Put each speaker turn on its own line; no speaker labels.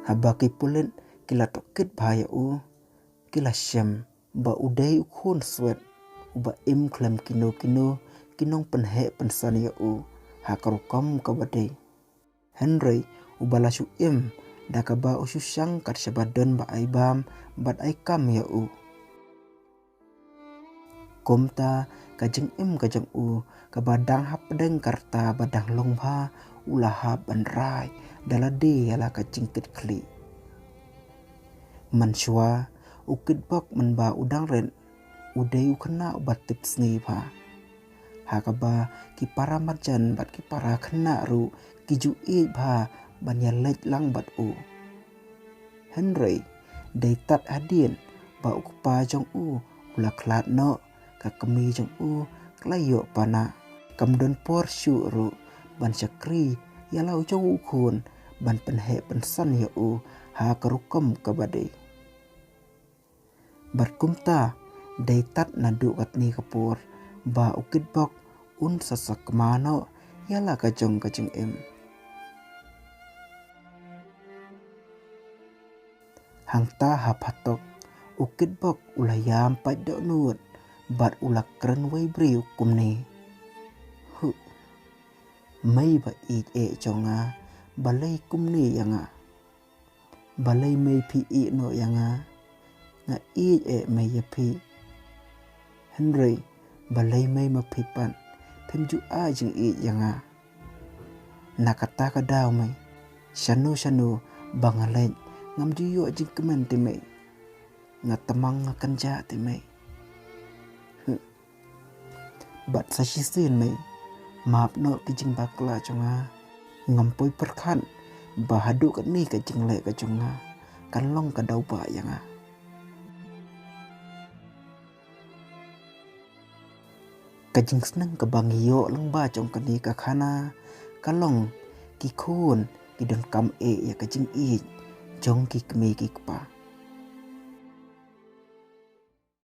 habaki pulen kila tokit bahaya kila syam ba udai ukhun swet uba klem kino kinong penhe pensan hakarukom kabade Henry ubala su dakaba ususang kat sabadan ba aibam bat aikam komta kajeng kajeng kabadang hapdeng karta badang longba ulaha banrai dalade ala kajeng kli mansua ukit bak menba udang ren udai ukena ubat tips ni hakaba kipara majan bat kipara kena ru kiju banyalet lang bat Henry daitat adien ba ukpa jong ula klat no kakemi jong klayo pana kamdon por syu ru ban syakri yalau jong ukhun ban penhe pensan ha karukom kabade berkumta daitat nadu katni kapur ba ukit bok sasak mano yala kajong hangta hapatok ukit bok ulayam pada nuut bat ulak keren wai beri kumne mai ba jonga balai kumne yanga balai mai pi no yanga nga mai yapi Henry balai mai mapipan pemju jeng yanga nakata kadaw mai shanu bangalen ngam juyo jing kemen timai ngatamang kanja timai bat sasisin mai maap no kijing bakla chonga ngampoi perkhan bahadu kat ni kajing le kajunga kanlong kadaw ba yanga kajing seneng kebangiyo lang ba chong kani kakhana kalong kikun kidon kam ya kajing jong kikmi kikpa